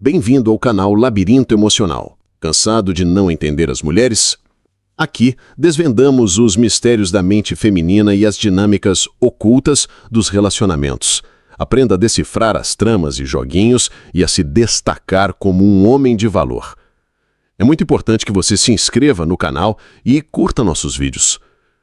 Bem-vindo ao canal Labirinto Emocional. Cansado de não entender as mulheres? Aqui desvendamos os mistérios da mente feminina e as dinâmicas ocultas dos relacionamentos. Aprenda a decifrar as tramas e joguinhos e a se destacar como um homem de valor. É muito importante que você se inscreva no canal e curta nossos vídeos.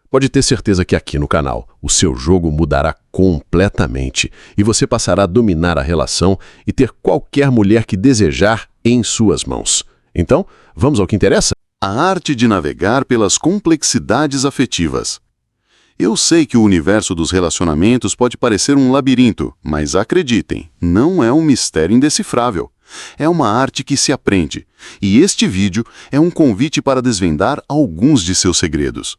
Pode ter certeza que aqui no canal o seu jogo mudará completamente e você passará a dominar a relação e ter qualquer mulher que desejar em suas mãos. Então, vamos ao que interessa? A arte de navegar pelas complexidades afetivas. Eu sei que o universo dos relacionamentos pode parecer um labirinto, mas acreditem, não é um mistério indecifrável. É uma arte que se aprende, e este vídeo é um convite para desvendar alguns de seus segredos.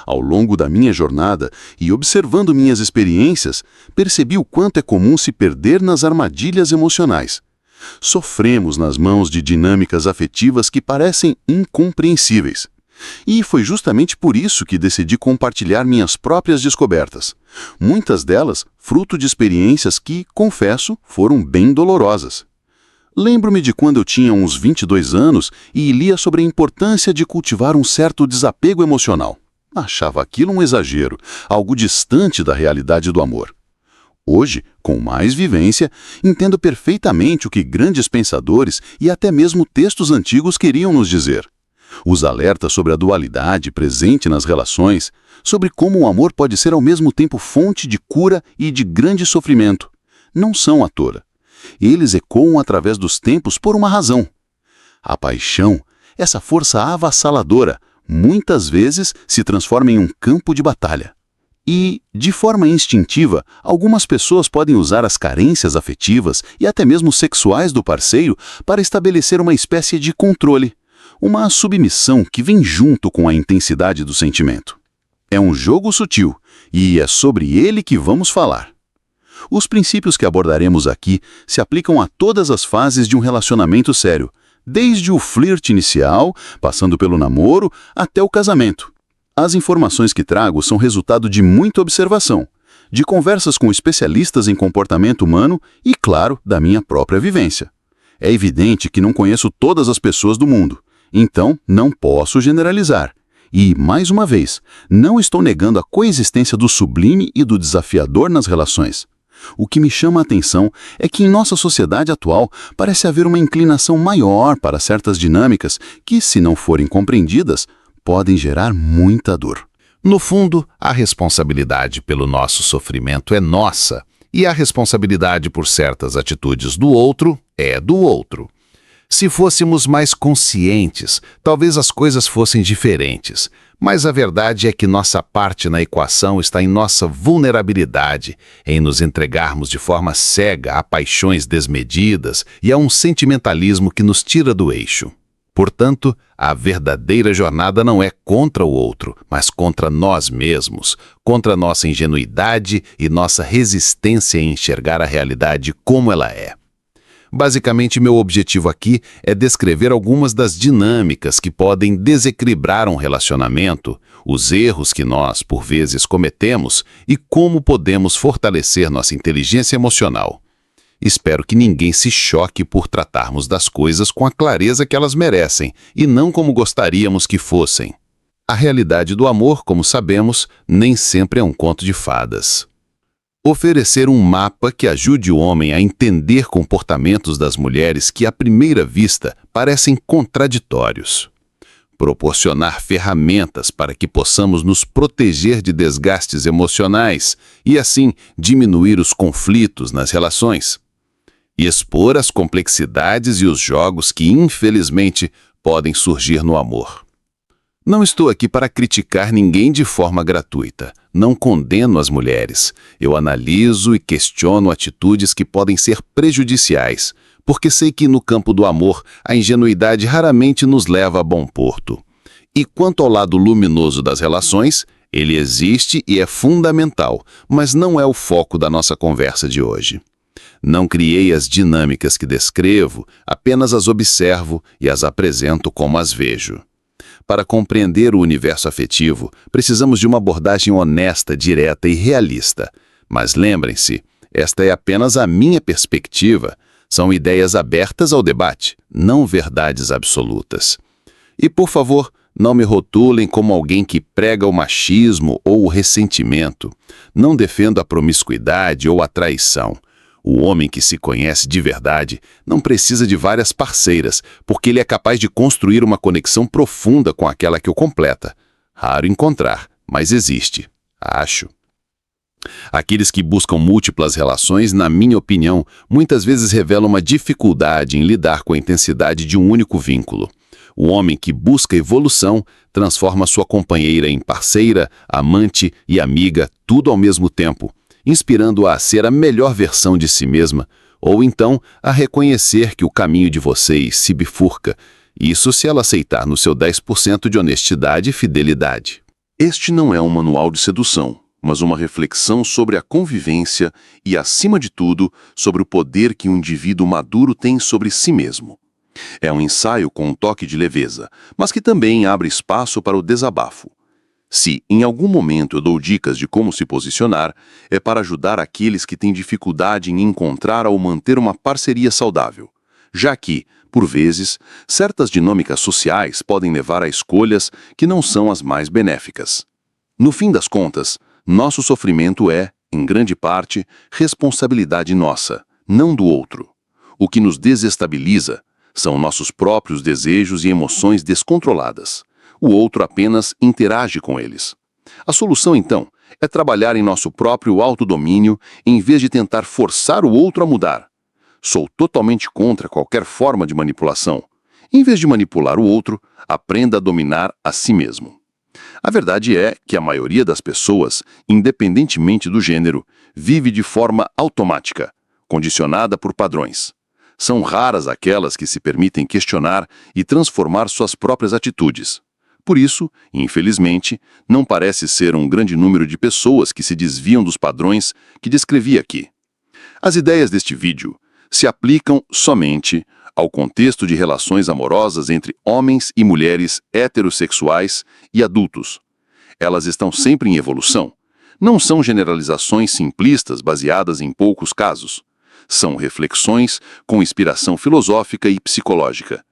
Ao longo da minha jornada e observando minhas experiências, percebi o quanto é comum se perder nas armadilhas emocionais. Sofremos nas mãos de dinâmicas afetivas que parecem incompreensíveis. E foi justamente por isso que decidi compartilhar minhas próprias descobertas. Muitas delas fruto de experiências que, confesso, foram bem dolorosas. Lembro-me de quando eu tinha uns 22 anos e lia sobre a importância de cultivar um certo desapego emocional. Achava aquilo um exagero, algo distante da realidade do amor. Hoje, com mais vivência, entendo perfeitamente o que grandes pensadores e até mesmo textos antigos queriam nos dizer. Os alertas sobre a dualidade presente nas relações, sobre como o amor pode ser ao mesmo tempo fonte de cura e de grande sofrimento, não são à toa. Eles ecoam através dos tempos por uma razão. A paixão, essa força avassaladora, muitas vezes se transforma em um campo de batalha. E, de forma instintiva, algumas pessoas podem usar as carências afetivas e até mesmo sexuais do parceiro para estabelecer uma espécie de controle, uma submissão que vem junto com a intensidade do sentimento. É um jogo sutil, e é sobre ele que vamos falar. Os princípios que abordaremos aqui se aplicam a todas as fases de um relacionamento sério, desde o flerte inicial, passando pelo namoro, até o casamento. As informações que trago são resultado de muita observação, de conversas com especialistas em comportamento humano e, claro, da minha própria vivência. É evidente que não conheço todas as pessoas do mundo, então não posso generalizar. E, mais uma vez, não estou negando a coexistência do sublime e do desafiador nas relações. O que me chama a atenção é que em nossa sociedade atual parece haver uma inclinação maior para certas dinâmicas que, se não forem compreendidas, podem gerar muita dor. No fundo, a responsabilidade pelo nosso sofrimento é nossa, e a responsabilidade por certas atitudes do outro é do outro. Se fôssemos mais conscientes, talvez as coisas fossem diferentes. Mas a verdade é que nossa parte na equação está em nossa vulnerabilidade, em nos entregarmos de forma cega a paixões desmedidas e a um sentimentalismo que nos tira do eixo. Portanto, a verdadeira jornada não é contra o outro, mas contra nós mesmos, contra nossa ingenuidade e nossa resistência em enxergar a realidade como ela é. Basicamente, meu objetivo aqui é descrever algumas das dinâmicas que podem desequilibrar um relacionamento, os erros que nós, por vezes, cometemos e como podemos fortalecer nossa inteligência emocional. Espero que ninguém se choque por tratarmos das coisas com a clareza que elas merecem e não como gostaríamos que fossem. A realidade do amor, como sabemos, nem sempre é um conto de fadas. Oferecer um mapa que ajude o homem a entender comportamentos das mulheres que, à primeira vista, parecem contraditórios. Proporcionar ferramentas para que possamos nos proteger de desgastes emocionais e, assim, diminuir os conflitos nas relações. E expor as complexidades e os jogos que, infelizmente, podem surgir no amor. Não estou aqui para criticar ninguém de forma gratuita. Não condeno as mulheres. Eu analiso e questiono atitudes que podem ser prejudiciais, porque sei que no campo do amor a ingenuidade raramente nos leva a bom porto. E quanto ao lado luminoso das relações, ele existe e é fundamental, mas não é o foco da nossa conversa de hoje. Não criei as dinâmicas que descrevo, apenas as observo e as apresento como as vejo. Para compreender o universo afetivo, precisamos de uma abordagem honesta, direta e realista. Mas lembrem-se, esta é apenas a minha perspectiva. São ideias abertas ao debate, não verdades absolutas. E, por favor, não me rotulem como alguém que prega o machismo ou o ressentimento. Não defendo a promiscuidade ou a traição. O homem que se conhece de verdade não precisa de várias parceiras, porque ele é capaz de construir uma conexão profunda com aquela que o completa. Raro encontrar, mas existe. Acho. Aqueles que buscam múltiplas relações, na minha opinião, muitas vezes revelam uma dificuldade em lidar com a intensidade de um único vínculo. O homem que busca evolução transforma sua companheira em parceira, amante e amiga, tudo ao mesmo tempo, inspirando-a a ser a melhor versão de si mesma, ou então a reconhecer que o caminho de vocês se bifurca, isso se ela aceitar no seu 10% de honestidade e fidelidade. Este não é um manual de sedução, mas uma reflexão sobre a convivência e, acima de tudo, sobre o poder que um indivíduo maduro tem sobre si mesmo. É um ensaio com um toque de leveza, mas que também abre espaço para o desabafo. Se, em algum momento, eu dou dicas de como se posicionar, é para ajudar aqueles que têm dificuldade em encontrar ou manter uma parceria saudável, já que, por vezes, certas dinâmicas sociais podem levar a escolhas que não são as mais benéficas. No fim das contas, nosso sofrimento é, em grande parte, responsabilidade nossa, não do outro. O que nos desestabiliza são nossos próprios desejos e emoções descontroladas. O outro apenas interage com eles. A solução, então, é trabalhar em nosso próprio autodomínio em vez de tentar forçar o outro a mudar. Sou totalmente contra qualquer forma de manipulação. Em vez de manipular o outro, aprenda a dominar a si mesmo. A verdade é que a maioria das pessoas, independentemente do gênero, vive de forma automática, condicionada por padrões. São raras aquelas que se permitem questionar e transformar suas próprias atitudes. Por isso, infelizmente, não parece ser um grande número de pessoas que se desviam dos padrões que descrevi aqui. As ideias deste vídeo se aplicam somente ao contexto de relações amorosas entre homens e mulheres heterossexuais e adultos. Elas estão sempre em evolução. Não são generalizações simplistas baseadas em poucos casos. São reflexões com inspiração filosófica e psicológica.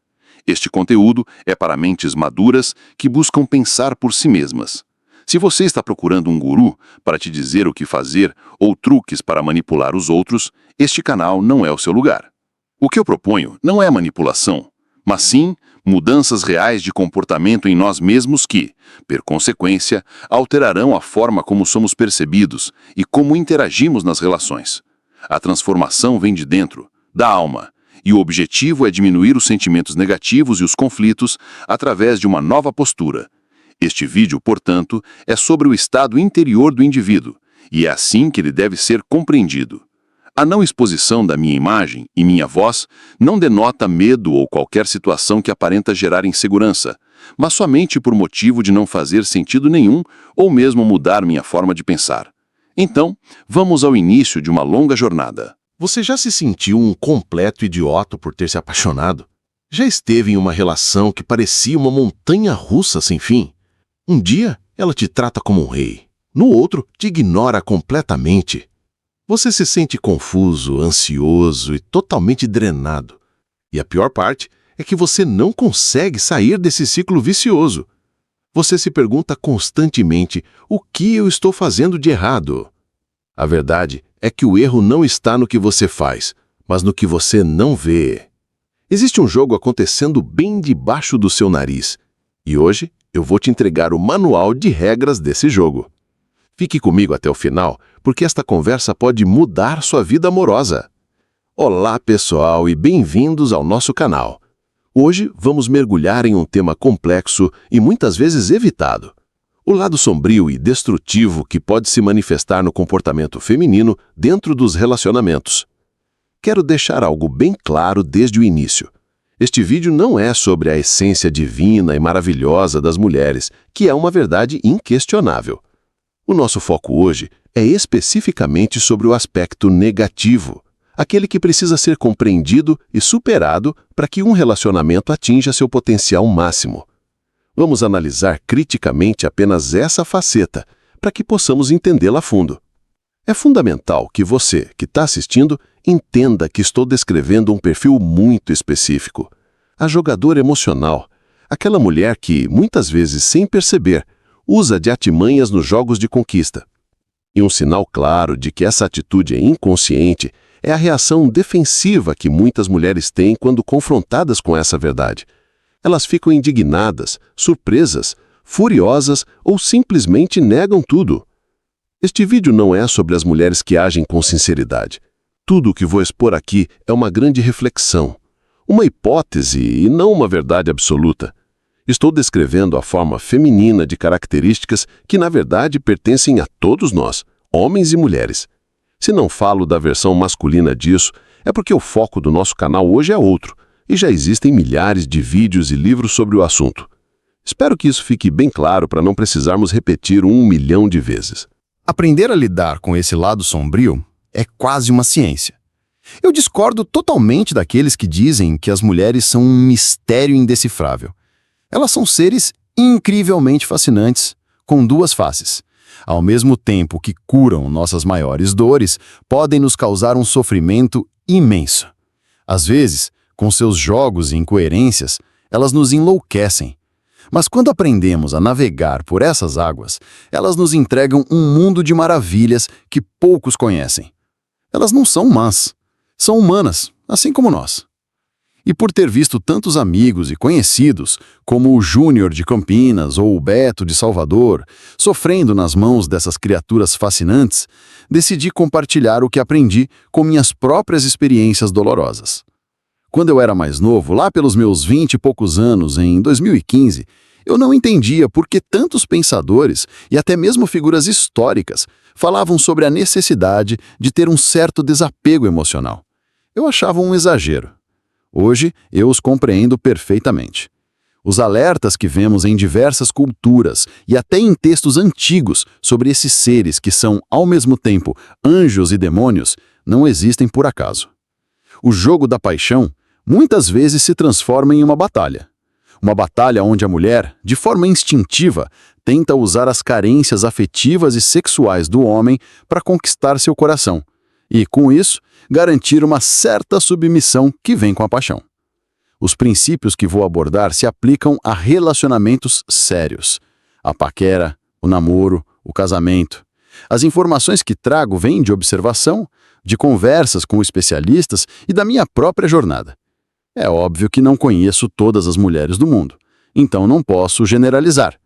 Este conteúdo é para mentes maduras que buscam pensar por si mesmas. Se você está procurando um guru para te dizer o que fazer ou truques para manipular os outros, este canal não é o seu lugar. O que eu proponho não é manipulação, mas sim mudanças reais de comportamento em nós mesmos que, por consequência, alterarão a forma como somos percebidos e como interagimos nas relações. A transformação vem de dentro, da alma, e o objetivo é diminuir os sentimentos negativos e os conflitos através de uma nova postura. Este vídeo, portanto, é sobre o estado interior do indivíduo, e é assim que ele deve ser compreendido. A não exposição da minha imagem e minha voz não denota medo ou qualquer situação que aparenta gerar insegurança, mas somente por motivo de não fazer sentido nenhum ou mesmo mudar minha forma de pensar. Então, vamos ao início de uma longa jornada. Você já se sentiu um completo idiota por ter se apaixonado? Já esteve em uma relação que parecia uma montanha-russa sem fim? Um dia, ela te trata como um rei. No outro, te ignora completamente. Você se sente confuso, ansioso e totalmente drenado. E a pior parte é que você não consegue sair desse ciclo vicioso. Você se pergunta constantemente: o que eu estou fazendo de errado? A verdade é que o erro não está no que você faz, mas no que você não vê. Existe um jogo acontecendo bem debaixo do seu nariz. E hoje eu vou te entregar o manual de regras desse jogo. Fique comigo até o final, porque esta conversa pode mudar sua vida amorosa. Olá, pessoal, e bem-vindos ao nosso canal. Hoje vamos mergulhar em um tema complexo e muitas vezes evitado. O lado sombrio e destrutivo que pode se manifestar no comportamento feminino dentro dos relacionamentos. Quero deixar algo bem claro desde o início. Este vídeo não é sobre a essência divina e maravilhosa das mulheres, que é uma verdade inquestionável. O nosso foco hoje é especificamente sobre o aspecto negativo, aquele que precisa ser compreendido e superado para que um relacionamento atinja seu potencial máximo. Vamos analisar criticamente apenas essa faceta, para que possamos entendê-la a fundo. É fundamental que você, que está assistindo, entenda que estou descrevendo um perfil muito específico. A jogadora emocional, aquela mulher que, muitas vezes sem perceber, usa de artimanhas nos jogos de conquista. E um sinal claro de que essa atitude é inconsciente é a reação defensiva que muitas mulheres têm quando confrontadas com essa verdade. Elas ficam indignadas, surpresas, furiosas ou simplesmente negam tudo. Este vídeo não é sobre as mulheres que agem com sinceridade. Tudo o que vou expor aqui é uma grande reflexão, uma hipótese e não uma verdade absoluta. Estou descrevendo a forma feminina de características que, na verdade, pertencem a todos nós, homens e mulheres. Se não falo da versão masculina disso, é porque o foco do nosso canal hoje é outro, e já existem milhares de vídeos e livros sobre o assunto. Espero que isso fique bem claro para não precisarmos repetir 1 milhão de vezes. Aprender a lidar com esse lado sombrio é quase uma ciência. Eu discordo totalmente daqueles que dizem que as mulheres são um mistério indecifrável. Elas são seres incrivelmente fascinantes, com 2 faces. Ao mesmo tempo que curam nossas maiores dores, podem nos causar um sofrimento imenso. Às vezes, com seus jogos e incoerências, elas nos enlouquecem. Mas quando aprendemos a navegar por essas águas, elas nos entregam um mundo de maravilhas que poucos conhecem. Elas não são más, são humanas, assim como nós. E por ter visto tantos amigos e conhecidos, como o Júnior de Campinas ou o Beto de Salvador, sofrendo nas mãos dessas criaturas fascinantes, decidi compartilhar o que aprendi com minhas próprias experiências dolorosas. Quando eu era mais novo, lá pelos meus 20 e poucos anos, em 2015, eu não entendia por que tantos pensadores e até mesmo figuras históricas falavam sobre a necessidade de ter um certo desapego emocional. Eu achava um exagero. Hoje, eu os compreendo perfeitamente. Os alertas que vemos em diversas culturas e até em textos antigos sobre esses seres que são, ao mesmo tempo, anjos e demônios, não existem por acaso. O jogo da paixão muitas vezes se transforma em uma batalha. Uma batalha onde a mulher, de forma instintiva, tenta usar as carências afetivas e sexuais do homem para conquistar seu coração e, com isso, garantir uma certa submissão que vem com a paixão. Os princípios que vou abordar se aplicam a relacionamentos sérios. A paquera, o namoro, o casamento. As informações que trago vêm de observação, de conversas com especialistas e da minha própria jornada. É óbvio que não conheço todas as mulheres do mundo, então não posso generalizar.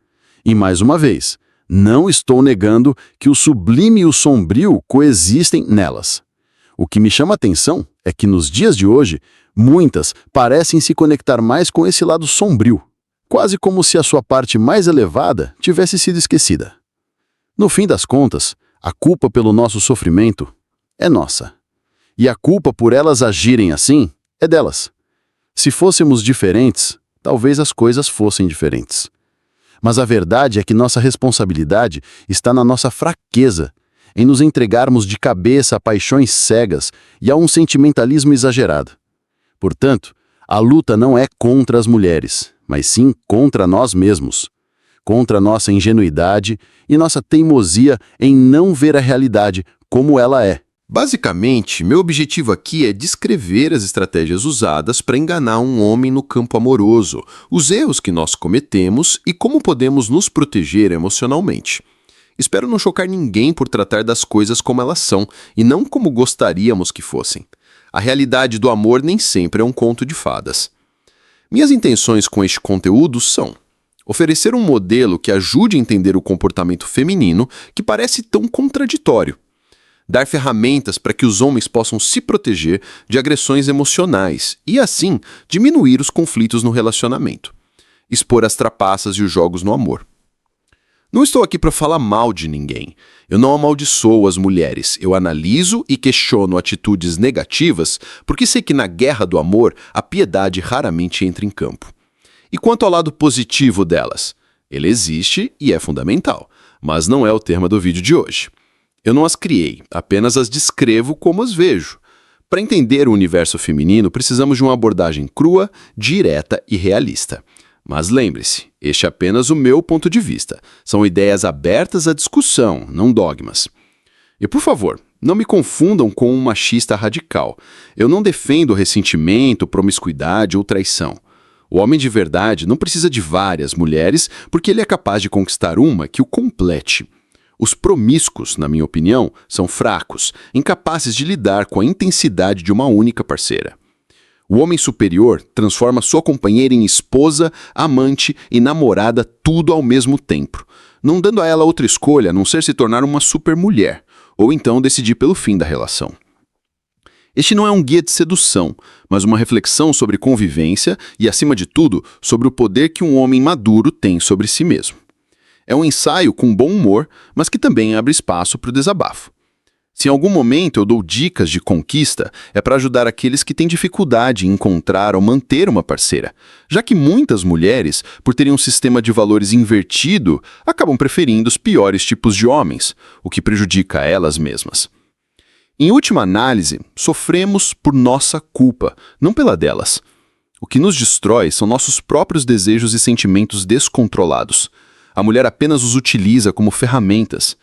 E mais uma vez, não estou negando que o sublime e o sombrio coexistem nelas. O que me chama a atenção é que nos dias de hoje, muitas parecem se conectar mais com esse lado sombrio, quase como se a sua parte mais elevada tivesse sido esquecida. No fim das contas, a culpa pelo nosso sofrimento é nossa. E a culpa por elas agirem assim é delas. Se fôssemos diferentes, talvez as coisas fossem diferentes. Mas a verdade é que nossa responsabilidade está na nossa fraqueza, em nos entregarmos de cabeça a paixões cegas e a um sentimentalismo exagerado. Portanto, a luta não é contra as mulheres, mas sim contra nós mesmos, contra nossa ingenuidade e nossa teimosia em não ver a realidade como ela é. Basicamente, meu objetivo aqui é descrever as estratégias usadas para enganar um homem no campo amoroso, os erros que nós cometemos e como podemos nos proteger emocionalmente. Espero não chocar ninguém por tratar das coisas como elas são e não como gostaríamos que fossem. A realidade do amor nem sempre é um conto de fadas. Minhas intenções com este conteúdo são oferecer um modelo que ajude a entender o comportamento feminino que parece tão contraditório, dar ferramentas para que os homens possam se proteger de agressões emocionais e, assim, diminuir os conflitos no relacionamento, expor as trapaças e os jogos no amor. Não estou aqui para falar mal de ninguém. Eu não amaldiçoo as mulheres. Eu analiso e questiono atitudes negativas porque sei que na guerra do amor a piedade raramente entra em campo. E quanto ao lado positivo delas? Ele existe e é fundamental, mas não é o tema do vídeo de hoje. Eu não as criei, apenas as descrevo como as vejo. Para entender o universo feminino, precisamos de uma abordagem crua, direta e realista. Mas lembre-se, este é apenas o meu ponto de vista. São ideias abertas à discussão, não dogmas. E por favor, não me confundam com um machista radical. Eu não defendo ressentimento, promiscuidade ou traição. O homem de verdade não precisa de várias mulheres porque ele é capaz de conquistar uma que o complete. Os promíscuos, na minha opinião, são fracos, incapazes de lidar com a intensidade de uma única parceira. O homem superior transforma sua companheira em esposa, amante e namorada tudo ao mesmo tempo, não dando a ela outra escolha a não ser se tornar uma supermulher, ou então decidir pelo fim da relação. Este não é um guia de sedução, mas uma reflexão sobre convivência e, acima de tudo, sobre o poder que um homem maduro tem sobre si mesmo. É um ensaio com bom humor, mas que também abre espaço para o desabafo. Se em algum momento eu dou dicas de conquista, é para ajudar aqueles que têm dificuldade em encontrar ou manter uma parceira, já que muitas mulheres, por terem um sistema de valores invertido, acabam preferindo os piores tipos de homens, o que prejudica elas mesmas. Em última análise, sofremos por nossa culpa, não pela delas. O que nos destrói são nossos próprios desejos e sentimentos descontrolados. A mulher apenas os utiliza como ferramentas.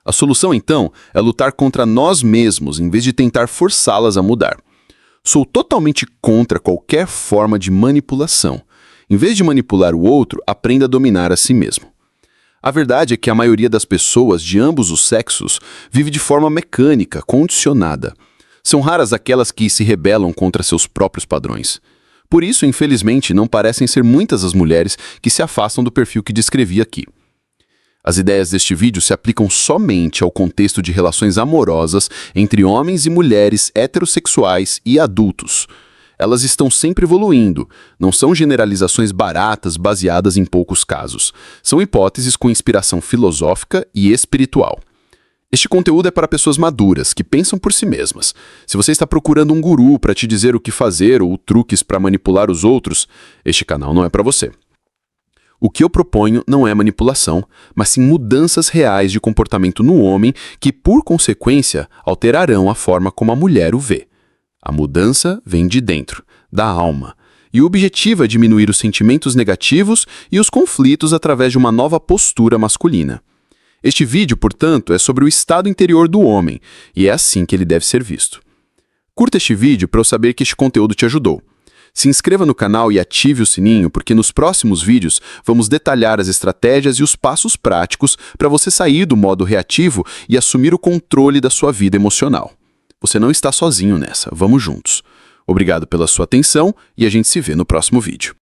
A solução, então, é lutar contra nós mesmos em vez de tentar forçá-las a mudar. Sou totalmente contra qualquer forma de manipulação. Em vez de manipular o outro, aprenda a dominar a si mesmo. A verdade é que a maioria das pessoas de ambos os sexos vive de forma mecânica, condicionada. São raras aquelas que se rebelam contra seus próprios padrões. Por isso, infelizmente, não parecem ser muitas as mulheres que se afastam do perfil que descrevi aqui. As ideias deste vídeo se aplicam somente ao contexto de relações amorosas entre homens e mulheres heterossexuais e adultos. Elas estão sempre evoluindo, não são generalizações baratas baseadas em poucos casos. São hipóteses com inspiração filosófica e espiritual. Este conteúdo é para pessoas maduras, que pensam por si mesmas. Se você está procurando um guru para te dizer o que fazer ou truques para manipular os outros, este canal não é para você. O que eu proponho não é manipulação, mas sim mudanças reais de comportamento no homem que, por consequência, alterarão a forma como a mulher o vê. A mudança vem de dentro, da alma, e o objetivo é diminuir os sentimentos negativos e os conflitos através de uma nova postura masculina. Este vídeo, portanto, é sobre o estado interior do homem, e é assim que ele deve ser visto. Curta este vídeo para eu saber que este conteúdo te ajudou. Se inscreva no canal e ative o sininho, porque nos próximos vídeos vamos detalhar as estratégias e os passos práticos para você sair do modo reativo e assumir o controle da sua vida emocional. Você não está sozinho nessa, vamos juntos. Obrigado pela sua atenção e a gente se vê no próximo vídeo.